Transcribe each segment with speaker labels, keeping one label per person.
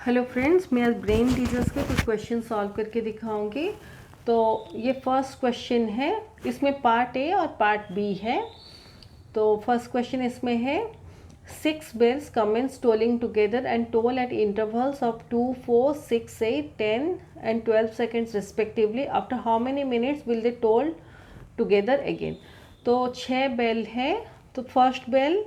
Speaker 1: Hello friends, मैं आज brain teachers के कुछ क्वेश्चन सॉल्व करके दिखाऊंगी। तो ये फर्स्ट क्वेश्चन है, इसमें पार्ट ए और पार्ट बी है। तो फर्स्ट क्वेश्चन इसमें है 6 bells commence tolling together and toll at intervals of 2, 4, 6, 8, 10 and 12 seconds respectively. After how many minutes will they toll together again? तो 6 बेल है। तो फर्स्ट बेल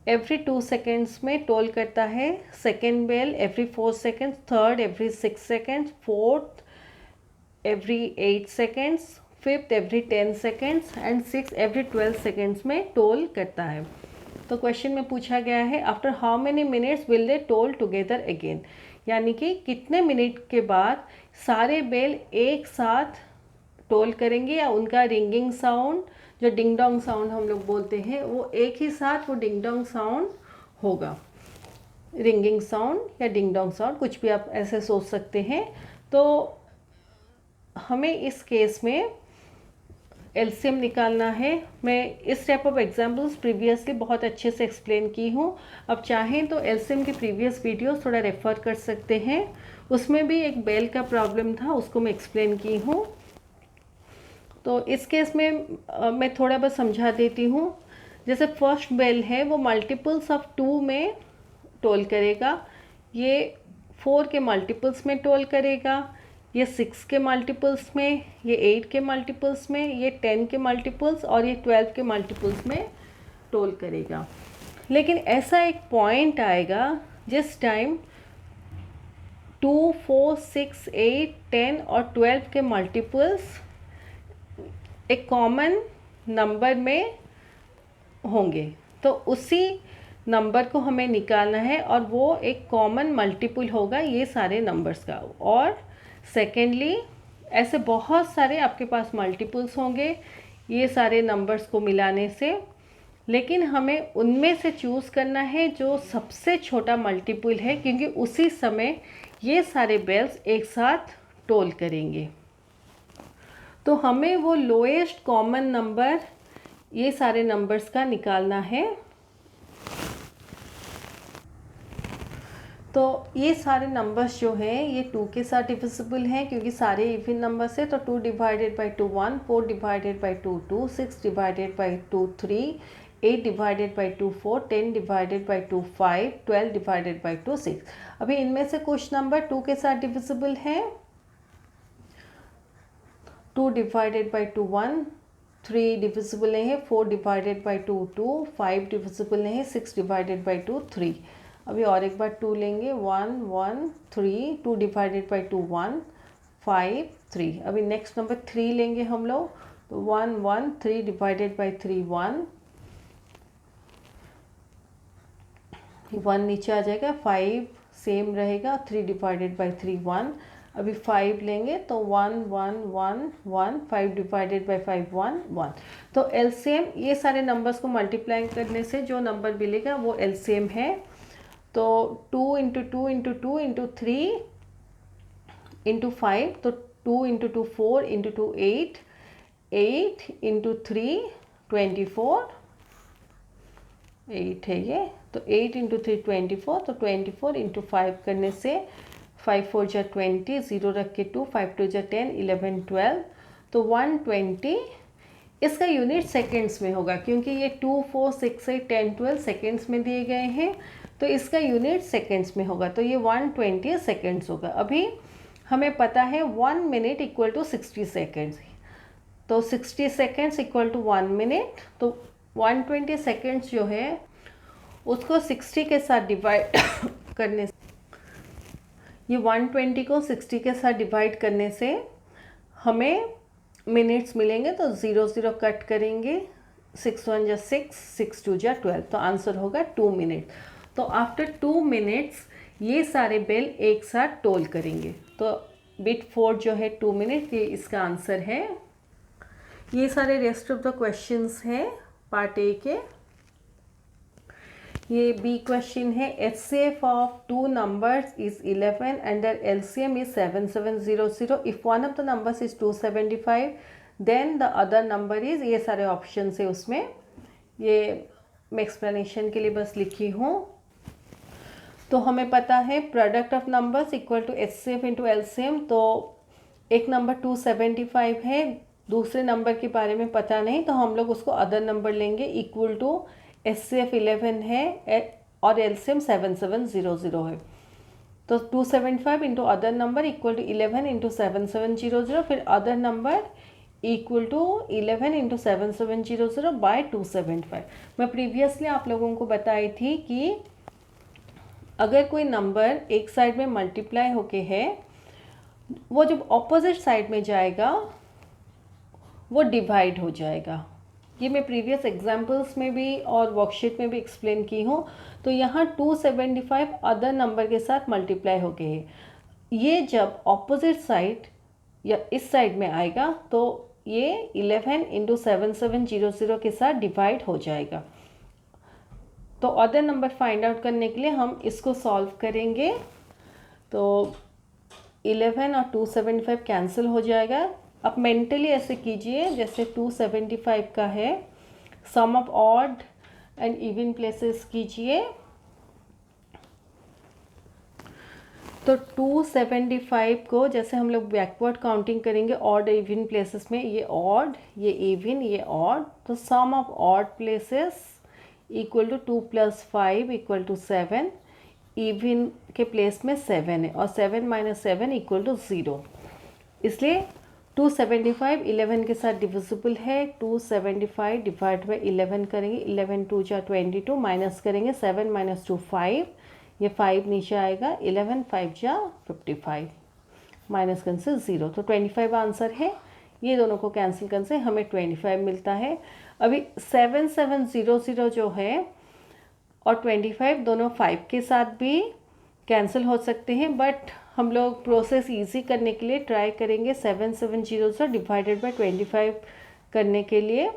Speaker 1: एवरी 2 सेकेंड्स में toll करता है, second bell every 4 seconds, third every 6 seconds, fourth every 8 seconds, fifth every 10 seconds and six every 12 seconds में toll करता है। तो क्वेश्चन में पूछा गया है after how many minutes will they toll together again, यानी कि कितने मिनट के बाद सारे बेल एक साथ टोल करेंगे या उनका रिंगिंग साउंड, जो डिंग डोंग साउंड हम लोग बोलते हैं, वो एक ही साथ वो डिंग डोंग साउंड होगा। रिंगिंग साउंड या डिंग डोंग साउंड, कुछ भी आप ऐसे सोच सकते हैं। तो हमें इस केस में एलसीएम निकालना है। मैं इस टाइप ऑफ एग्जाम्पल्स प्रीवियसली बहुत अच्छे से एक्सप्लेन की हूँ। अब चाहें तो एलसीएम की प्रीवियस वीडियोस थोड़ा रेफ़र कर सकते हैं, उसमें भी एक बेल का प्रॉब्लम था, उसको मैं एक्सप्लेन की हूँ। तो इस केस में मैं थोड़ा बहुत समझा देती हूँ। जैसे फर्स्ट बेल है वो मल्टीपल्स ऑफ 2 में टोल करेगा, ये 4 के मल्टीपल्स में टोल करेगा, ये 6 के मल्टीपल्स में, ये 8 के मल्टीपल्स में, ये 10 के मल्टीपल्स और ये 12 के मल्टीपल्स में टोल करेगा। लेकिन ऐसा एक पॉइंट आएगा जिस टाइम 2, 4, 6, 8, 10 और 12 के मल्टीपल्स एक कॉमन नंबर में होंगे, तो उसी नंबर को हमें निकालना है और वो एक कॉमन मल्टीपल होगा ये सारे नंबर्स का। और सेकेंडली ऐसे बहुत सारे आपके पास मल्टीपल्स होंगे ये सारे नंबर्स को मिलाने से, लेकिन हमें उनमें से चूज़ करना है जो सबसे छोटा मल्टीपल है, क्योंकि उसी समय ये सारे बेल्स एक साथ टोल करेंगे। तो हमें वो लोएस्ट कॉमन नंबर ये सारे नंबर्स का निकालना है। तो ये सारे नंबर्स जो हैं ये 2 के साथ डिविजिबल हैं, क्योंकि सारे इवन नंबर्स है। तो 2 divided by 2 1, 4 divided by 2 2, 6 divided by 2 3, 8 divided by 2 4, 10 divided by 2 5, 12 divided by 2 6। अभी इनमें से कुछ नंबर 2 के साथ डिविजिबल हैं। 2 डिवाइडेड बाई 2 1, 3 डिविजिबल नहीं है, 4 डिवाइडेड बाई 2 2, 5 डिविजिबल नहीं है, 6 डिवाइडेड बाई 2 3। अभी और एक बार 2 लेंगे, 1 1 3, 2 डिवाइडेड बाई 2 1, 5 3। अभी नेक्स्ट नंबर 3 लेंगे हम लोग, तो 1 1, 3 डिवाइडेड बाई 3 1, 1 नीचे आ जाएगा, 5 सेम रहेगा, 3 डिवाइडेड बाई 3 1। अभी 5 लेंगे तो 1 1 1 1, 5 डिवाइडेड बाई 5 1 1। तो एलसीएम ये सारे नंबर्स को मल्टीप्लाई करने से जो नंबर मिलेगा वो एलसीएम है। तो 2 इंटू 2 इंटू 2 इंटू 3 इंटू 5, तो 2 इंटू 2 4 इंटू 2 8, 8 इंटू 3 24, 8 है ये। तो 8 इंटू 3 24, तो 24 इंटू 5 करने से 5 4 जा 20, 0 रख के 2, 5 2 जा 10, 11 12, तो 120। इसका यूनिट सेकेंड्स में होगा, क्योंकि ये 2 4 6 8 10 12 सेकेंड्स में दिए गए हैं, तो इसका यूनिट सेकेंड्स में होगा, तो ये 120 सेकेंड्स होगा। अभी हमें पता है 1 मिनट इक्वल टू 60 सेकेंड्स, तो 60 सेकेंड्स इक्वल टू 1 मिनट। तो 120 सेकेंड्स जो है उसको 60 के साथ डिवाइड करने से, ये 120 को 60 के साथ डिवाइड करने से हमें मिनट्स मिलेंगे। तो 0 0 कट करेंगे, 6 1 जा 6, 6 2 जा 12, तो आंसर होगा 2 मिनट। तो आफ्टर 2 मिनट्स ये सारे बेल एक साथ टोल करेंगे। तो बिट 4 जो है 2 मिनट, ये इसका आंसर है। ये सारे रेस्ट ऑफ द क्वेश्चंस हैं पार्ट ए के। ये बी क्वेश्चन है HCF of 2 numbers is 11 and their LCM is 7700. If one of the numbers is 275 then the other number is, ये सारे ऑप्शन है उसमें, ये मैं एक्सप्लेनेशन के लिए बस लिखी हूँ। तो हमें पता है product of numbers equal to HCF into LCM। तो एक नंबर 275 है, दूसरे नंबर के बारे में पता नहीं, तो हम लोग उसको अदर नंबर लेंगे। इक्वल टू HCF 11 है और LCM 7700 है। तो 275 into other number equal to 11 into 7700, फिर other number equal to 11 into 7700 by 275। मैं प्रीवियसली आप लोगों को बताई थी कि अगर कोई नंबर एक साइड में मल्टीप्लाई होके है, वो जब ऑपोजिट साइड में जाएगा वो डिवाइड हो जाएगा। ये मैं प्रीवियस एग्जाम्पल्स में भी और वर्कशीट में भी एक्सप्लेन की हूँ। तो यहाँ 275 अदर नंबर के साथ मल्टीप्लाई हो गए है, ये जब ऑपोजिट साइड या इस साइड में आएगा तो ये 11 इंटू 7700 के साथ डिवाइड हो जाएगा। तो अदर नंबर फाइंड आउट करने के लिए हम इसको सॉल्व करेंगे। तो 11 और 275 कैंसिल हो जाएगा। अब मेंटली ऐसे कीजिए जैसे 275 का है, sum of odd and even places कीजिए। तो 275 को जैसे हम लोग बैकवर्ड काउंटिंग करेंगे ऑड इवन प्लेसेस में, ये ऑड, ये इवन, ये ऑड। तो sum of odd places equal to 2 + 5 equal to 7, even के प्लेस में 7 है और 7 - 7 इक्वल टू 0। इसलिए 275 11 के साथ डिविजिबल है। 275 डिवाइड बाई 11 करेंगे, 11 2 जा 22, माइनस करेंगे 7 - 2 5, ये 5 नीचे आएगा, 11 5 जा 55, माइनस करने से 0। तो 25 आंसर है। ये दोनों को कैंसिल करने से हमें 25 मिलता है। अभी 7700 जो है और 25 दोनों 5 के साथ भी कैंसिल हो सकते हैं, बट हम लोग प्रोसेस इजी करने के लिए ट्राई करेंगे 7700 डिवाइडेड बाय 25 करने के लिए।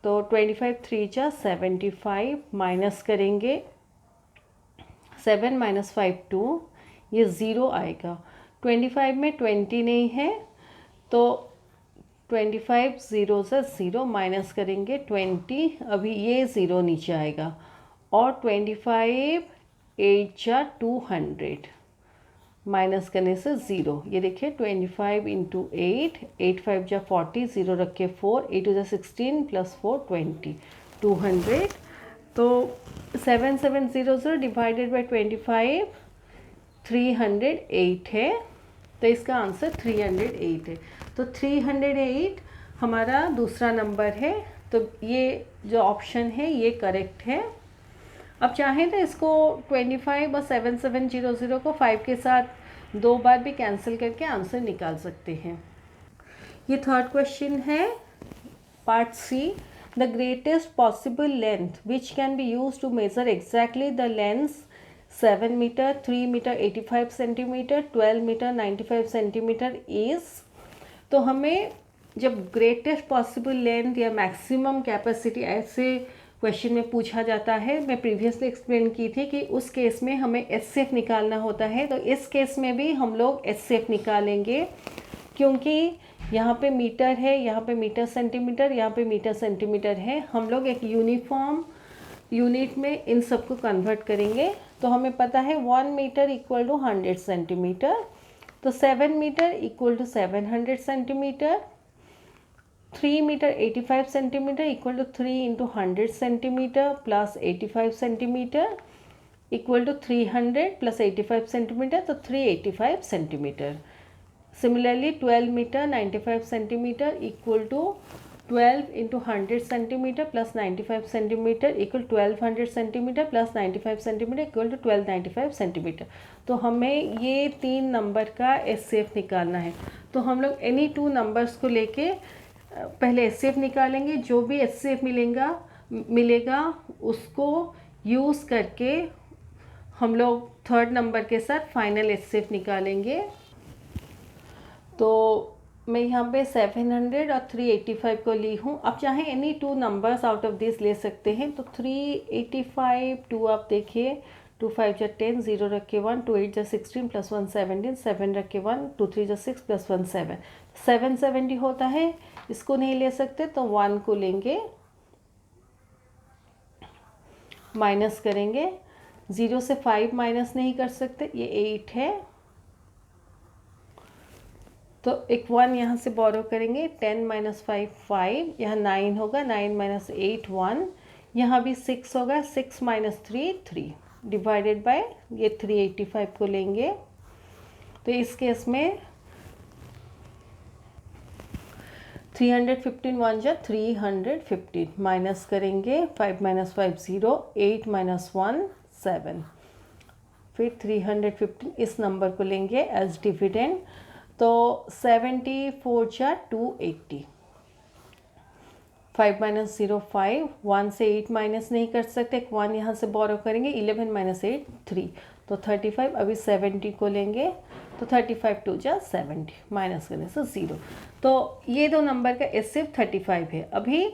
Speaker 1: तो 25 3 जा 75, माइनस करेंगे 7 - 5 2, ये 0 आएगा। 25 में 20 नहीं है तो 25 0 से 0, माइनस करेंगे 20, अभी ये 0 नीचे आएगा। और 25 8 जा 200, माइनस करने से 0। ये देखिए 25 इंटू 8, 8 5 जा 40, 0 रख के 4, 8 2 जा 16 + 4 20, 200। तो 7700 डिवाइडेड बाई 25 308 है। तो इसका आंसर 308 है। तो 308 हमारा दूसरा नंबर है। तो ये जो ऑप्शन है ये करेक्ट है। अब चाहें तो इसको 25 और 7700 को 5 के साथ 2 बार भी कैंसिल करके आंसर निकाल सकते हैं। ये थर्ड क्वेश्चन है, part C. The greatest possible length which can be use to measure exactly the length 7 metre, 3 metre 85 centimetre, 12 metre 95 centimetre is. तो हमें जब ग्रेटेस्ट पॉसिबल लेंथ या मैक्सिमम कैपेसिटी ऐसे क्वेश्चन में पूछा जाता है, मैं प्रीवियसली एक्सप्लेन की थी कि उस केस में हमें HCF निकालना होता है। तो इस केस में भी हम लोग HCF निकालेंगे, क्योंकि यहाँ पे मीटर है, यहाँ पे मीटर सेंटीमीटर, यहाँ पे मीटर सेंटीमीटर है। हम लोग एक यूनिफॉर्म यूनिट में इन सबको कन्वर्ट करेंगे। तो हमें पता है 1 मीटर इक्वल टू 100 सेंटीमीटर, तो 7 metre equal to 700 centimetre, 3 metre 85 centimetre equal to 3 into 100 centimetre plus 85 centimetre equal to 300 plus 85 centimetre, तो 385 centimetre. Similarly 12 metre 95 centimetre equal to 12 into 100 centimetre plus 95 centimetre equal 1200 centimetre plus 95 centimetre equal to 1295 centimetre. तो हमें ये 3 number का HCF निकालना है। तो हम लोग एनी 2 नंबर्स को लेके पहले HCF निकालेंगे। जो भी HCF मिलेगा उसको यूज़ करके हम लोग थर्ड नंबर के साथ फाइनल HCF निकालेंगे। तो मैं यहाँ पे 700 और 385 को ली हूँ। आप चाहें any 2 numbers out of this ले सकते हैं। तो 385 2 आप देखिए, 2 5 जा 10, 0 रख के 1, 2 8 जा 16 + 1 17, 7 रख के 1, 2 3 जा 6 + 1 7, 770 होता है। इसको नहीं ले सकते तो 1 को लेंगे, माइनस करेंगे 0 से 5 माइनस नहीं कर सकते, ये 8 है, तो एक 1 यहाँ से बोरो करेंगे, 10 माइनस 5 5, यहाँ 9 होगा, 9 माइनस 8 1, यहाँ भी 6 होगा, 6 माइनस 3 3, डिवाइडेड बाय ये 385 को लेंगे। तो इस केस में 315 1 जा 315, माइनस करेंगे, 5 माइनस 5 0, 8 माइनस 1 7, फिर 315 इस नंबर को लेंगे एज डिविडेंड। तो 74 जा 280, 5 माइनस 0 5, 1 से 8 माइनस नहीं कर सकते, 1 यहाँ से बोरो करेंगे, 11 माइनस 8 3, तो 35, अभी 70 को लेंगे, तो 35 2 जा 70, माइनस करने से 0। तो ये दो नंबर का एचसीएफ 35 है। अभी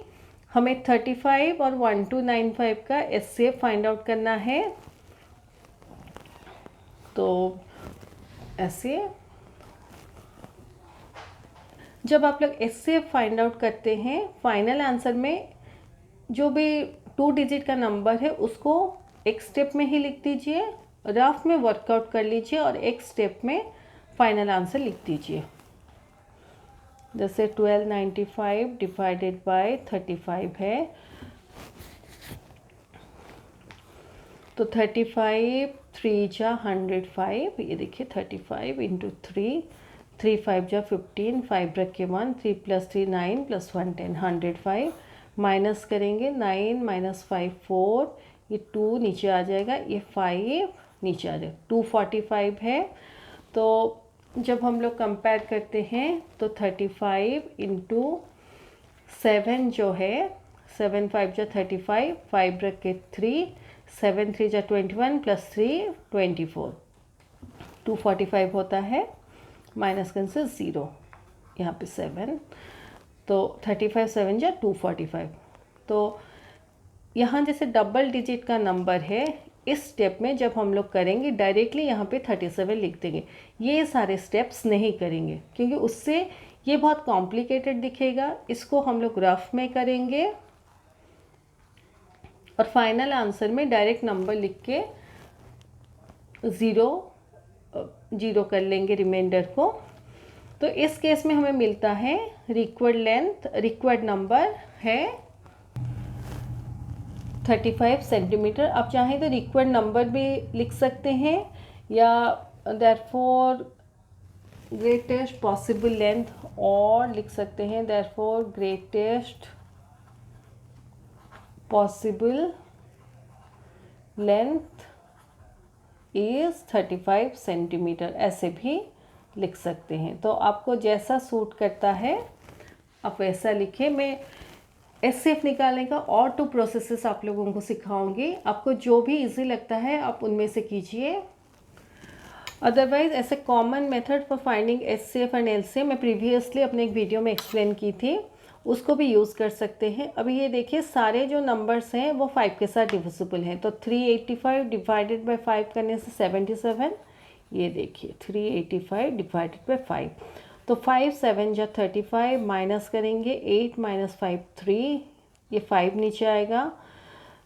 Speaker 1: हमें 35 और 1295 का एचसीएफ फाइंड आउट करना है। तो ऐसे जब आप लोग एचसीएफ फाइंड आउट करते हैं, फाइनल आंसर में जो भी 2 डिजिट का नंबर है उसको एक स्टेप में ही लिख दीजिए, रफ में वर्कआउट कर लीजिए और एक स्टेप में फाइनल आंसर लिख दीजिए। जैसे 1295 डिवाइडेड बाय 35 है, तो 35 3 जा 105, ये देखिए 35 इंटू 3, 3 5 जा 15, 5 रख के 1, 3 प्लस 3 9 प्लस 1 10, 105, माइनस करेंगे, 9 माइनस 5 4, ये 2 नीचे आ जाएगा, ये 5 नीचे आ जाएगा, 245 है। तो जब हम लोग कंपेयर करते हैं तो 35 इंटू 7 जो है, 7 5 जा 35, 5 रख के 3, 7 3 जा 21 प्लस 3 24, 245 होता है, माइनस करने से 0, यहाँ पे 7, तो 35 7 जा 245। तो यहाँ जैसे डबल डिजिट का नंबर है, इस स्टेप में जब हम लोग करेंगे डायरेक्टली यहाँ पे 37 लिख देंगे, ये सारे स्टेप्स नहीं करेंगे क्योंकि उससे ये बहुत कॉम्प्लिकेटेड दिखेगा। इसको हम लोग रफ में करेंगे और फाइनल आंसर में डायरेक्ट नंबर लिख के 0 कर लेंगे रिमाइंडर को। तो इस केस में हमें मिलता है रिक्वायर्ड नंबर है 35 सेंटीमीटर। आप चाहें तो रिक्वायर्ड नंबर भी लिख सकते हैं या देयरफॉर ग्रेटेस्ट पॉसिबल लेंथ, और लिख सकते हैं therefore greatest possible length is 35 centimetre, ऐसे भी लिख सकते हैं। तो आपको जैसा सूट करता है आप वैसा लिखें। मैं एचसीएफ निकालने का और 2 प्रोसेसेस आप लोगों को सिखाऊंगी, आपको जो भी इजी लगता है आप उनमें से कीजिए। अदरवाइज ऐसे common method for finding HCF and LCM मैं प्रीवियसली अपने एक वीडियो में एक्सप्लेन की थी, उसको भी यूज़ कर सकते हैं। अभी ये देखिए सारे जो नंबर्स हैं वो 5 के साथ डिविजिबल हैं, तो 385 डिवाइडेड बाय 5 करने से 77, ये देखिए 385 डिवाइडेड बाय 5, तो 5 7 जा 35, माइनस करेंगे 8 माइनस 5 3, ये 5 नीचे आएगा,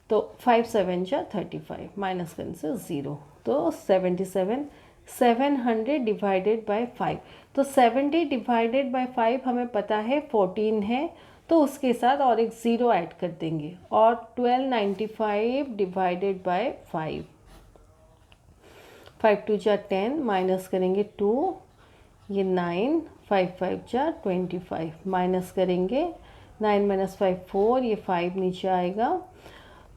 Speaker 1: तो 5 7 जा 35, माइनस करने से 0, तो 77। 700 डिवाइडेड बाय 5, तो 70 डिवाइडेड बाय 5 हमें पता है 14 है, तो उसके साथ और एक 0 ऐड कर देंगे, और 1295 डिवाइडेड बाय 5, 5 2 जा 10, माइनस करेंगे 2, ये 9, 5 5 जा 25, माइनस करेंगे 9 माइनस 5 4, ये 5 नीचे आएगा,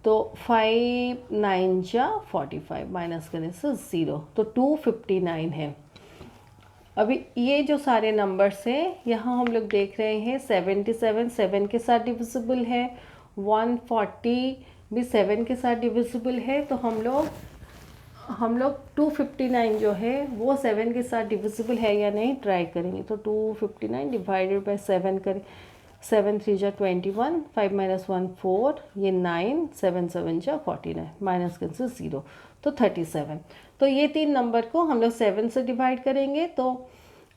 Speaker 1: तो 5 9 जा 45, माइनस करने से 0, तो 259 है। अभी ये जो सारे नंबर्स हैं यहाँ हम लोग देख रहे हैं 77 7 के साथ डिविजिबल है, 140 भी 7 के साथ डिविजिबल है, तो हम लोग 259 जो है वो 7 के साथ डिविजिबल है या नहीं ट्राई करेंगे। तो 259 डिवाइडेड बाय 7 करें, 7 3 जा 21, 5 माइनस 1 4, ये 9, 7 7 जा 49, माइनस कर से 0, तो 37। तो ये 3 नंबर को हम लोग 7 से डिवाइड करेंगे, तो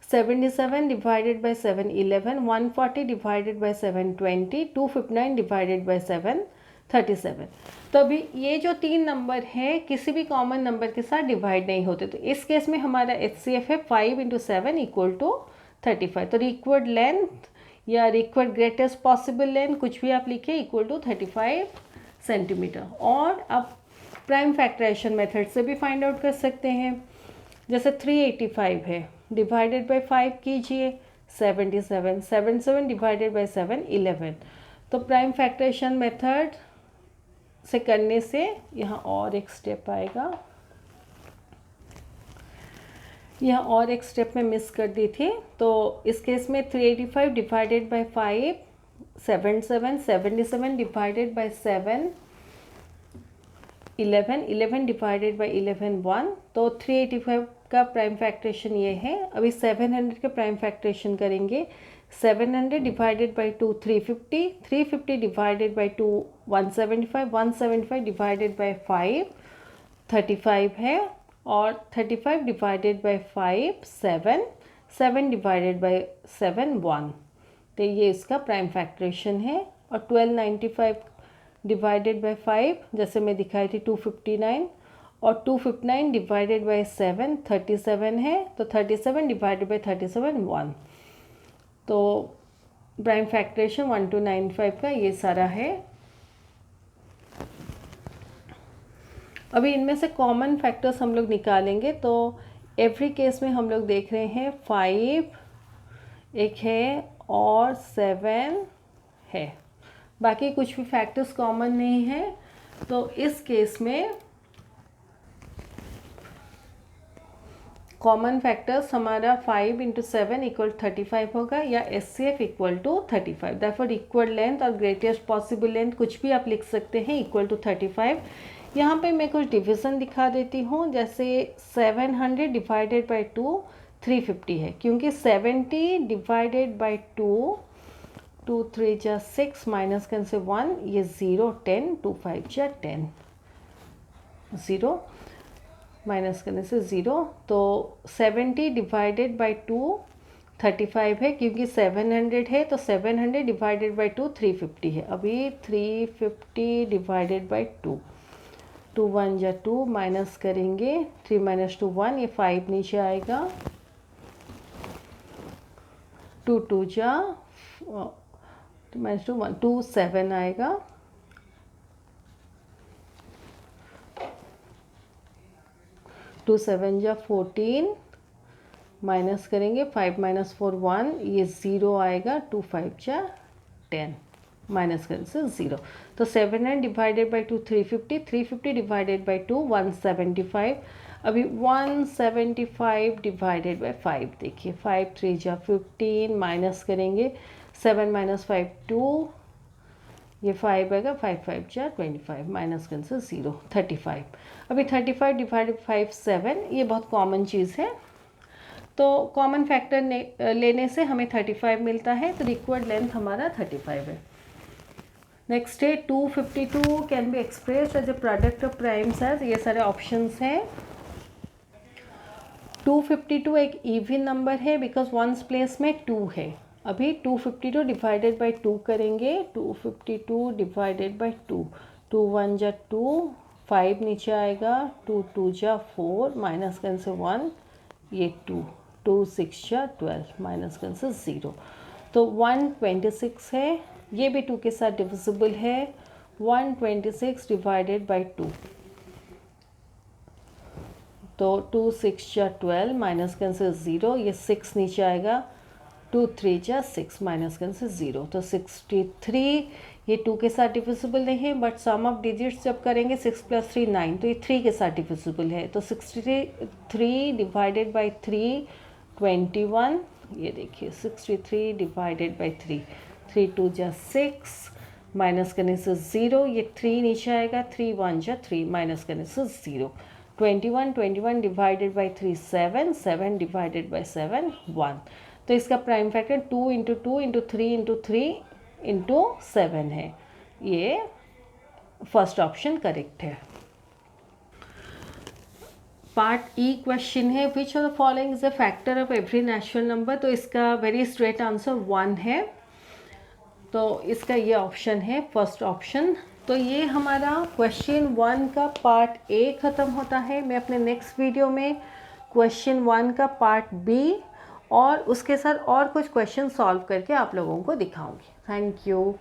Speaker 1: 77 divided by 7 11, 140 divided by 7 20, 259 divided by 7 37। तो अभी ये जो 3 नंबर हैं किसी भी कॉमन नंबर के साथ डिवाइड नहीं होते, तो इस केस में हमारा HCF है 5 × 7 = 35। तो रिक्वायर्ड लेंथ या रिक्वायर्ड ग्रेटेस्ट पॉसिबल लेंथ कुछ भी आप लिखिए = 35 सेंटीमीटर। और अब प्राइम फैक्टराइजेशन मेथड से भी फाइंड आउट कर सकते हैं। जैसे 385 है, डिवाइडेड बाय 5 कीजिए 77, 77 डिवाइडेड बाय 7 11। तो प्राइम फैक्टराइजेशन मेथड से करने से यहाँ और एक स्टेप आएगा, यहाँ और एक स्टेप में मिस कर दी थी। तो इस केस में 385 divided by 5 77, 77 divided by 7 11, 11 divided by 11 1। तो 385 का प्राइम फैक्टरेशन ये है। अभी 700 का प्राइम फैक्टरेशन करेंगे। 700 divided by 2 350, 350 divided by 2 175, 175 divided by 5 35 है, और 35 डिवाइडेड बाय 5 7, 7 डिवाइडेड बाय 7 1। तो ये इसका प्राइम फैक्टरेशन है। और 1295 डिवाइडेड बाय 5 जैसे मैं दिखाई थी 259, और 259 डिवाइडेड बाय 7 37 है, तो 37 डिवाइडेड बाय 37 1। तो प्राइम फैक्टरेशन 1295 का ये सारा है। अभी इनमें से कॉमन फैक्टर्स हम लोग निकालेंगे। तो एवरी केस में हम लोग देख रहे हैं 5 एक है और 7 है, बाकी कुछ भी फैक्टर्स कॉमन नहीं है। तो इस केस में कॉमन फैक्टर्स हमारा 5 × 7 = 35 होगा, या HCF = 35। देयरफॉर इक्वल लेंथ और ग्रेटेस्ट पॉसिबल लेंथ कुछ भी आप लिख सकते हैं = 35। यहाँ पे मैं कुछ डिवीज़न दिखा देती हूँ। जैसे 700 डिवाइडेड बाय 2 350 है, क्योंकि 70 डिवाइडेड बाय 2 2 3 जा 6 माइनस करने से 1, ये 0 10 2 5 जा 10 0 माइनस करने से 0। तो 70 डिवाइडेड बाय 2 35 है, क्योंकि 700 है, तो 700 डिवाइडेड बाय 2 350 है। अभी 350 डिवाइडेड बाय 2 2 1 जा 2 माइनस करेंगे 3 - 2 1, ये 5 नीचे आएगा। 2 2 जा -2 1 2 7 आएगा। 2 7 जा 14 माइनस करेंगे 5 - 4 1, ये 0 आएगा। 2 5 जा 10 माइनस करने से 0। तो 700 डिवाइडेड बाई 2 350, 350 डिवाइडेड बाई 2 175। अभी 175 डिवाइडेड बाई 5 देखिए 5 3 जा 15 माइनस करेंगे 7 - 5 2, ये 5 आएगा 5 5 जा 25 माइनस करने से 0 35। अभी 35 डिवाइडेड 5 7, ये बहुत कॉमन चीज़ है। तो कॉमन फैक्टर लेने से हमें 35 मिलता है, तो रिक्वायर्ड लेंथ हमारा 35 है। नेक्स्ट है 252 can be expressed as a product of primes as, ये सारे ऑप्शंस हैं। 252 एक इवन नंबर है बिकॉज वंस प्लेस में 2 है। अभी 252 डिवाइडेड बाई 2 करेंगे, 252 डिवाइडेड बाई 2, 2 1 जा 2, 5 नीचे आएगा, 2 2 जा 4 माइनस करने से 1, ये 2 2 6 जा 12 माइनस करने से 0। तो 126 है, ये भी 2 के साथ डिविजिबल है। 126 डिवाइडेड बाई 2, तो 2 6 जा 12 माइनस करने से 0, ये 6 नीचे आएगा, 2 3 जा 6 माइनस करने से 0, तो 63। ये 2 के साथ डिविजिबल नहीं है, बट सम ऑफ डिजिट्स जब करेंगे 6 + 3 9, तो ये 3 के साथ डिविजिबल है। तो 63 डिवाइडेड बाई 3 21, ये देखिए 63 डिवाइडेड बाई 3, 3 2 जा 6 माइनस करने से 0, ये 3 नीचे आएगा, 3 1 जा 3 माइनस करने से 0। 21 21 डिवाइडेड बाई 3 7, 7 डिवाइडेड बाई 7 1। तो इसका प्राइम फैक्टर 2 × 2 × 3 × 3 × 7 है। ये फर्स्ट ऑप्शन करेक्ट है। पार्ट ई क्वेश्चन है which of the following is a factor of every natural number. तो इसका वेरी स्ट्रेट आंसर 1 है। तो इसका ये ऑप्शन है, फर्स्ट ऑप्शन तो ये हमारा क्वेश्चन 1 का पार्ट ए ख़त्म होता है। मैं अपने नेक्स्ट वीडियो में क्वेश्चन 1 का पार्ट बी और उसके साथ और कुछ क्वेश्चन सॉल्व करके आप लोगों को दिखाऊंगी। Thank you.